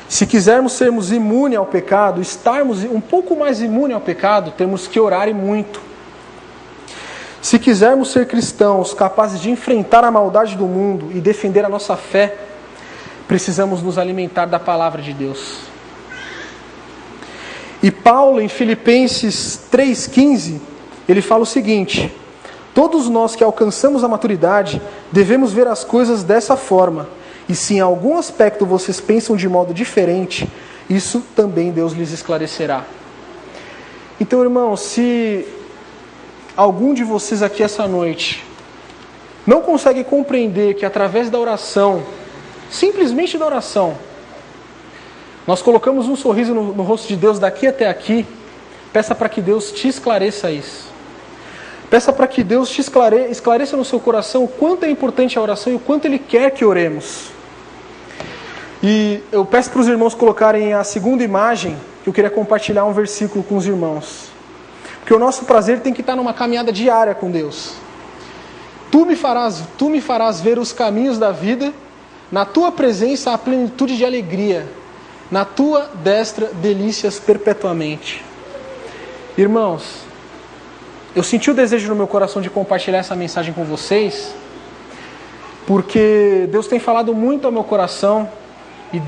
Se quisermos sermos imunes ao pecado, estarmos um pouco mais imunes ao pecado, temos que orar e muito. Se quisermos ser cristãos capazes de enfrentar a maldade do mundo e defender a nossa fé, precisamos nos alimentar da palavra de Deus. E Paulo, em Filipenses 3,15, ele fala o seguinte: todos nós que alcançamos a maturidade devemos ver as coisas dessa forma. E se em algum aspecto vocês pensam de modo diferente, isso também Deus lhes esclarecerá. Então, irmãos, se algum de vocês aqui essa noite não consegue compreender que através da oração, simplesmente da oração, nós colocamos um sorriso no rosto de Deus daqui até aqui, peça para que Deus te esclareça isso. Peça para que Deus te esclareça no seu coração o quanto é importante a oração e o quanto Ele quer que oremos. E eu peço para os irmãos colocarem a segunda imagem, que eu queria compartilhar um versículo com os irmãos. Porque o nosso prazer tem que estar numa caminhada diária com Deus. Tu me farás ver os caminhos da vida, na tua presença há plenitude de alegria, na tua destra delícias perpetuamente. Irmãos, eu senti o desejo no meu coração de compartilhar essa mensagem com vocês, porque Deus tem falado muito ao meu coração, e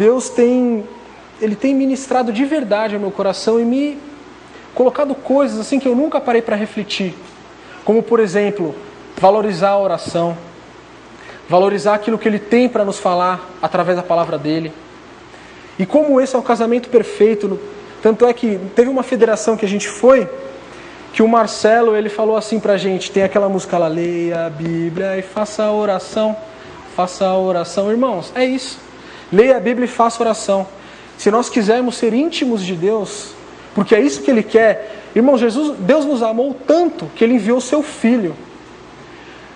Ele tem ministrado de verdade ao meu coração e me colocado coisas assim que eu nunca parei para refletir. Como, por exemplo, valorizar a oração, valorizar aquilo que Ele tem para nos falar através da palavra dEle. E como esse é o casamento perfeito, tanto é que teve uma federação que a gente foi, que o Marcelo, ele falou assim pra gente, tem aquela música lá, leia a Bíblia e faça a oração. Faça a oração. Irmãos, é isso. Leia a Bíblia e faça oração. Se nós quisermos ser íntimos de Deus, porque é isso que Ele quer. Irmão, Deus nos amou tanto que Ele enviou Seu Filho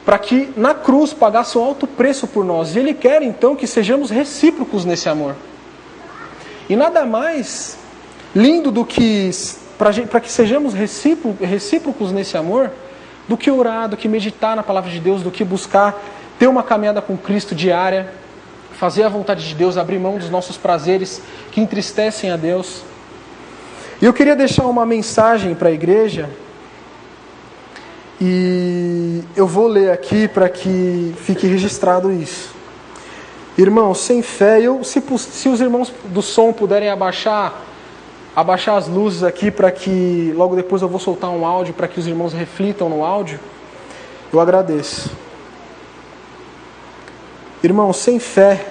para que na cruz pagasse um alto preço por nós. E Ele quer então que sejamos recíprocos nesse amor. E nada mais lindo do que, para que sejamos recíprocos nesse amor, do que orar, do que meditar na palavra de Deus, do que buscar ter uma caminhada com Cristo diária, fazer a vontade de Deus, abrir mão dos nossos prazeres que entristecem a Deus. E eu queria deixar uma mensagem para a igreja, e eu vou ler aqui para que fique registrado isso. Irmãos, sem fé, se os irmãos do som puderem abaixar as luzes aqui, para que logo depois eu vou soltar um áudio, para que os irmãos reflitam no áudio, eu agradeço. Irmãos, sem fé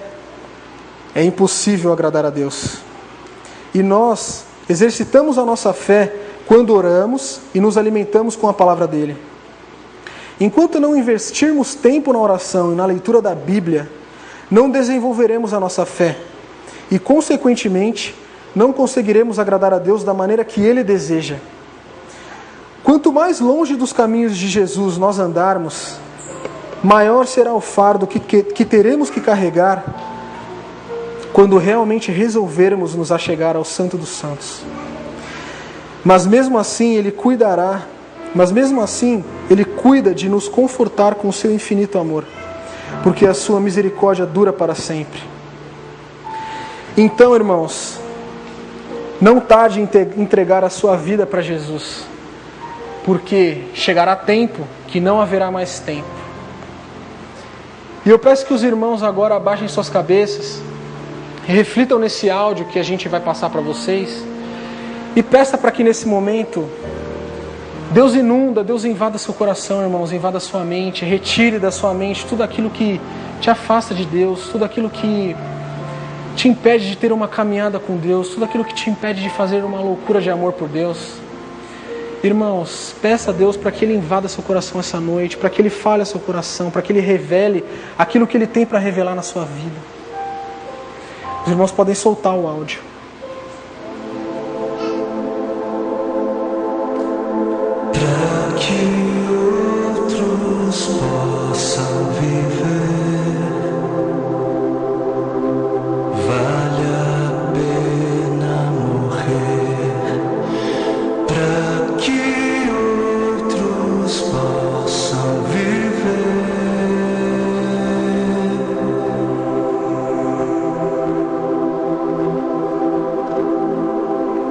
é impossível agradar a Deus. E nós exercitamos a nossa fé quando oramos e nos alimentamos com a palavra dEle. Enquanto não investirmos tempo na oração e na leitura da Bíblia, não desenvolveremos a nossa fé e, consequentemente, não conseguiremos agradar a Deus da maneira que Ele deseja. Quanto mais longe dos caminhos de Jesus nós andarmos, maior será o fardo que teremos que carregar quando realmente resolvermos nos achegar ao Santo dos Santos. Mas mesmo assim Ele cuida de nos confortar com o seu infinito amor, porque a sua misericórdia dura para sempre. Então, irmãos, não tarde em entregar a sua vida para Jesus, porque chegará tempo que não haverá mais tempo. E eu peço que os irmãos agora abaixem suas cabeças, reflitam nesse áudio que a gente vai passar para vocês, e peça para que nesse momento Deus invada seu coração, irmãos, invada sua mente, retire da sua mente tudo aquilo que te afasta de Deus, tudo aquilo que te impede de ter uma caminhada com Deus, tudo aquilo que te impede de fazer uma loucura de amor por Deus. Irmãos, peça a Deus para que Ele invada seu coração essa noite, para que Ele fale ao seu coração, para que Ele revele aquilo que Ele tem para revelar na sua vida. Os irmãos podem soltar o áudio. Para que outros possam viver, vale a pena morrer. Para que outros possam viver,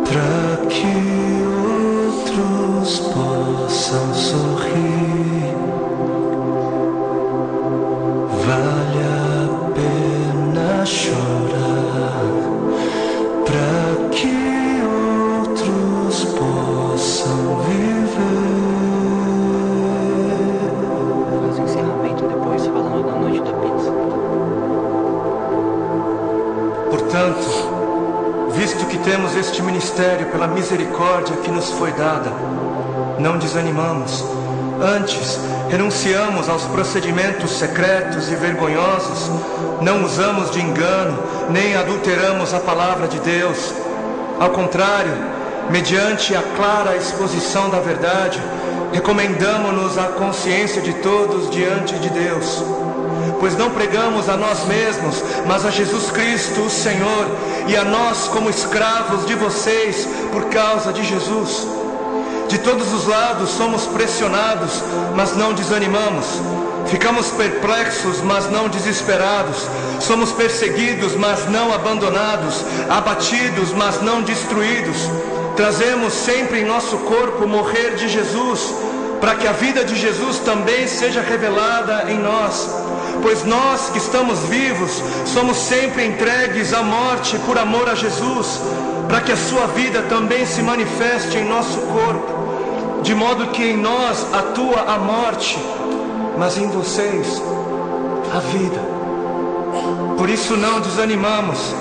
para que outros possam sorrir, vale a pena chorar, para que outros possam viver. Faz o encerramento depois, falando da noite da pizza. Portanto, visto que temos este ministério pela misericórdia que nos foi dada, não desanimamos. Antes, renunciamos aos procedimentos secretos e vergonhosos, não usamos de engano, nem adulteramos a palavra de Deus. Ao contrário, mediante a clara exposição da verdade, recomendamo-nos à consciência de todos diante de Deus. Pois não pregamos a nós mesmos, mas a Jesus Cristo, o Senhor, e a nós como escravos de vocês por causa de Jesus. De todos os lados somos pressionados, mas não desanimamos. Ficamos perplexos, mas não desesperados. Somos perseguidos, mas não abandonados. Abatidos, mas não destruídos. Trazemos sempre em nosso corpo o morrer de Jesus, para que a vida de Jesus também seja revelada em nós. Pois nós que estamos vivos, somos sempre entregues à morte por amor a Jesus, para que a sua vida também se manifeste em nosso corpo, de modo que em nós atua a morte, mas em vocês a vida. Por isso não desanimamos,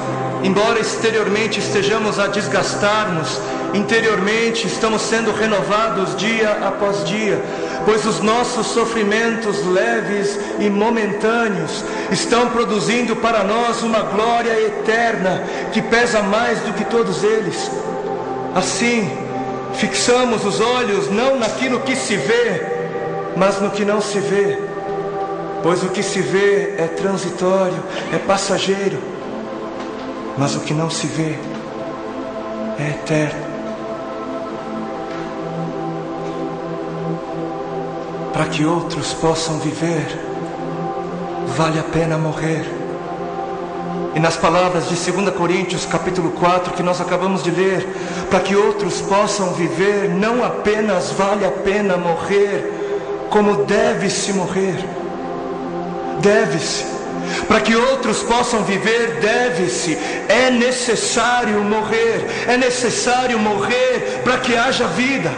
embora exteriormente estejamos a desgastar-nos, interiormente estamos sendo renovados dia após dia, pois os nossos sofrimentos leves e momentâneos estão produzindo para nós uma glória eterna que pesa mais do que todos eles. Assim, fixamos os olhos não naquilo que se vê, mas no que não se vê, pois o que se vê é transitório, é passageiro, mas o que não se vê é eterno. Para que outros possam viver, vale a pena morrer. E nas palavras de 2 Coríntios capítulo 4 que nós acabamos de ler, para que outros possam viver, não apenas vale a pena morrer, como deve-se morrer. Deve-se. Para que outros possam viver, deve-se. É necessário morrer. É necessário morrer para que haja vida,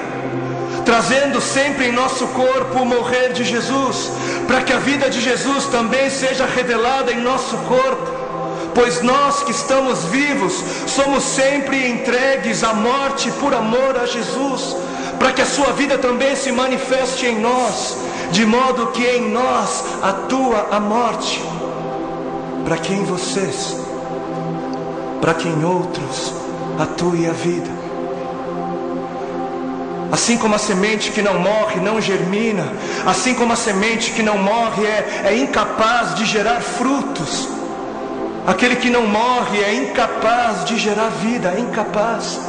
trazendo sempre em nosso corpo o morrer de Jesus, para que a vida de Jesus também seja revelada em nosso corpo. Pois nós que estamos vivos, somos sempre entregues à morte por amor a Jesus, para que a sua vida também se manifeste em nós, de modo que em nós atua a morte, para que em vocês, para que em outros atue a vida. Assim como a semente que não morre não germina, assim como a semente que não morre é incapaz de gerar frutos, aquele que não morre é incapaz de gerar vida, é incapaz.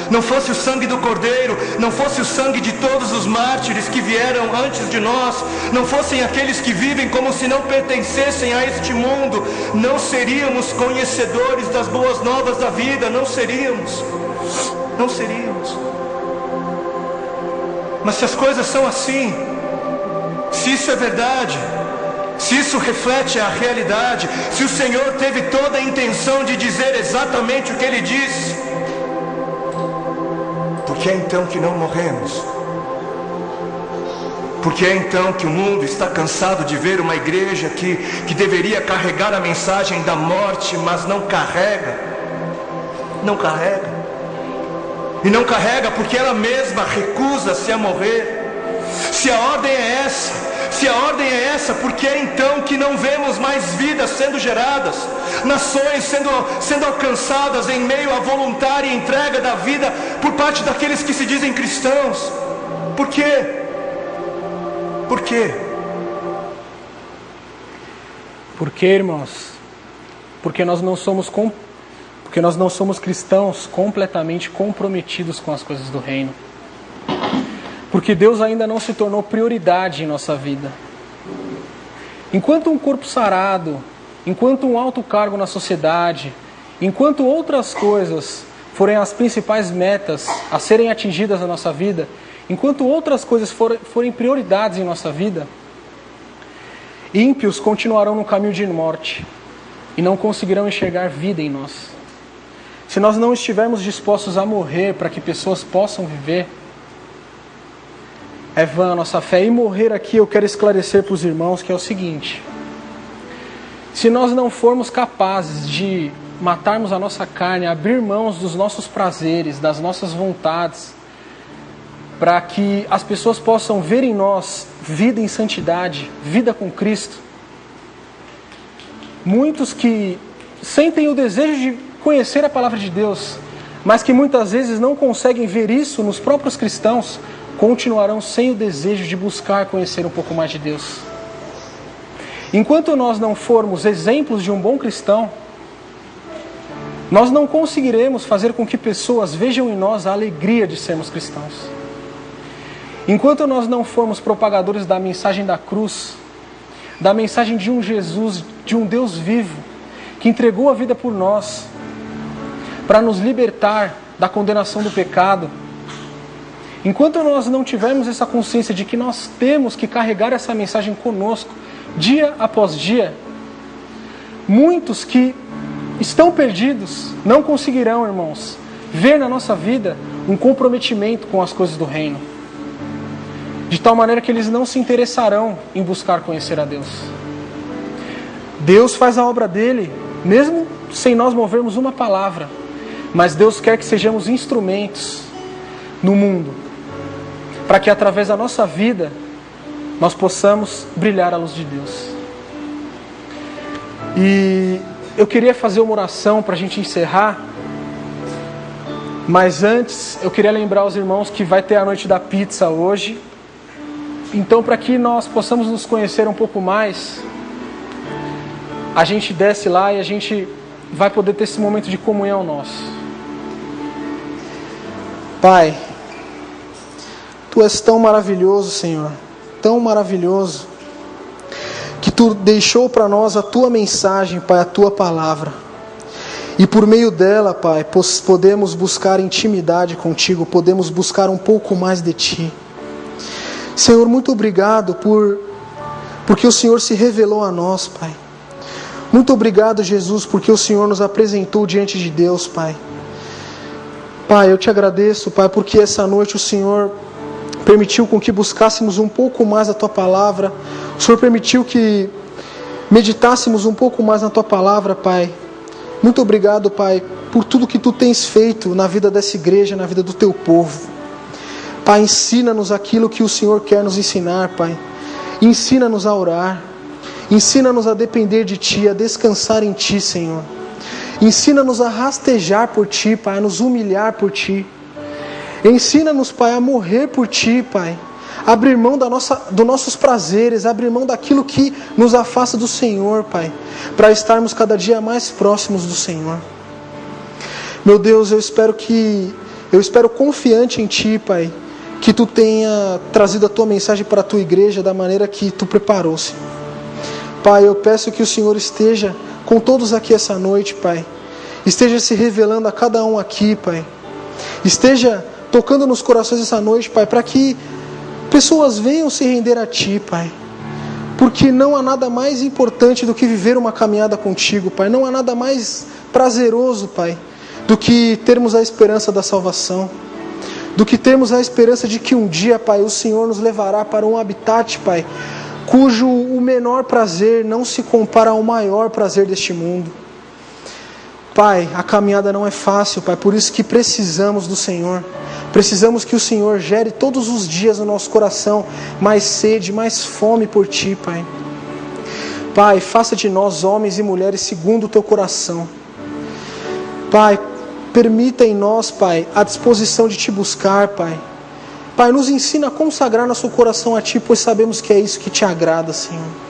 não fosse o sangue do Cordeiro, não fosse o sangue de todos os mártires que vieram antes de nós, não fossem aqueles que vivem como se não pertencessem a este mundo, não seríamos conhecedores das boas novas da vida, não seríamos. Mas se as coisas são assim, se isso é verdade, se isso reflete a realidade, se o Senhor teve toda a intenção de dizer exatamente o que Ele disse, por que é então que não morremos? Por que é então que o mundo está cansado de ver uma igreja que deveria carregar a mensagem da morte, mas não carrega? Não carrega. E não carrega porque ela mesma recusa-se a morrer. Se a ordem é essa, por que é então que não vemos mais vidas sendo geradas, nações sendo alcançadas em meio à voluntária entrega da vida por parte daqueles que se dizem cristãos? Por quê? Por quê? Por quê, irmãos? Porque nós não somos cristãos completamente comprometidos com as coisas do reino. Porque Deus ainda não se tornou prioridade em nossa vida. Enquanto um corpo sarado, enquanto um alto cargo na sociedade, enquanto outras coisas forem as principais metas a serem atingidas na nossa vida, enquanto outras coisas forem prioridades em nossa vida, ímpios continuarão no caminho de morte e não conseguirão enxergar vida em nós. Se nós não estivermos dispostos a morrer para que pessoas possam viver, é vã a nossa fé. E morrer aqui eu quero esclarecer para os irmãos que é o seguinte: se nós não formos capazes de matarmos a nossa carne, abrir mãos dos nossos prazeres, das nossas vontades, para que as pessoas possam ver em nós vida em santidade, vida com Cristo, muitos que sentem o desejo de conhecer a palavra de Deus, mas que muitas vezes não conseguem ver isso nos próprios cristãos, continuarão sem o desejo de buscar conhecer um pouco mais de Deus. Enquanto nós não formos exemplos de um bom cristão, nós não conseguiremos fazer com que pessoas vejam em nós a alegria de sermos cristãos. Enquanto nós não formos propagadores da mensagem da cruz, da mensagem de um Jesus, de um Deus vivo, que entregou a vida por nós, para nos libertar da condenação do pecado, enquanto nós não tivermos essa consciência de que nós temos que carregar essa mensagem conosco, dia após dia, muitos que estão perdidos não conseguirão, irmãos, ver na nossa vida um comprometimento com as coisas do reino, de tal maneira que eles não se interessarão em buscar conhecer a Deus. Deus faz a obra dele, mesmo sem nós movermos uma palavra, mas Deus quer que sejamos instrumentos no mundo, para que através da nossa vida nós possamos brilhar a luz de Deus. E eu queria fazer uma oração para a gente encerrar, mas antes eu queria lembrar aos irmãos que vai ter a noite da pizza hoje. Então, para que nós possamos nos conhecer um pouco mais, a gente desce lá e a gente vai poder ter esse momento de comunhão nosso. Pai, Tu és tão maravilhoso, Senhor, tão maravilhoso, que Tu deixou para nós a Tua mensagem, Pai, a Tua palavra. E por meio dela, Pai, podemos buscar intimidade contigo, podemos buscar um pouco mais de Ti. Senhor, muito obrigado porque o Senhor se revelou a nós, Pai. Muito obrigado, Jesus, porque o Senhor nos apresentou diante de Deus, Pai. Pai, eu te agradeço, Pai, porque essa noite o Senhor permitiu com que buscássemos um pouco mais a Tua palavra. O Senhor permitiu que meditássemos um pouco mais na Tua palavra, Pai. Muito obrigado, Pai, por tudo que Tu tens feito na vida dessa igreja, na vida do Teu povo. Pai, ensina-nos aquilo que o Senhor quer nos ensinar, Pai. Ensina-nos a orar. Ensina-nos a depender de Ti, a descansar em Ti, Senhor. Ensina-nos a rastejar por Ti, Pai, a nos humilhar por Ti. Ensina-nos, Pai, a morrer por Ti, Pai. Abrir mão dos nossos prazeres, abrir mão daquilo que nos afasta do Senhor, Pai, para estarmos cada dia mais próximos do Senhor. Meu Deus, eu espero que Eu espero confiante em Ti, Pai, que Tu tenha trazido a Tua mensagem para a Tua igreja da maneira que Tu preparou, Senhor. Pai, eu peço que o Senhor esteja com todos aqui essa noite, Pai. Esteja se revelando a cada um aqui, Pai. Esteja tocando nos corações essa noite, Pai, para que pessoas venham se render a Ti, Pai. Porque não há nada mais importante do que viver uma caminhada contigo, Pai. Não há nada mais prazeroso, Pai, do que termos a esperança da salvação. Do que termos a esperança de que um dia, Pai, o Senhor nos levará para um habitat, Pai, cujo o menor prazer não se compara ao maior prazer deste mundo. Pai, a caminhada não é fácil, Pai, por isso que precisamos do Senhor. Precisamos que o Senhor gere todos os dias no nosso coração mais sede, mais fome por Ti, Pai. Pai, faça de nós homens e mulheres segundo o Teu coração. Pai, permita em nós, Pai, a disposição de Te buscar, Pai. Pai, nos ensina a consagrar nosso coração a Ti, pois sabemos que é isso que Te agrada, Senhor.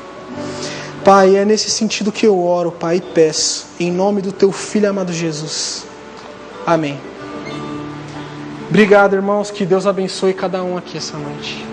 Pai, é nesse sentido que eu oro, Pai, e peço, em nome do Teu Filho amado Jesus. Amém. Obrigado, irmãos, que Deus abençoe cada um aqui essa noite.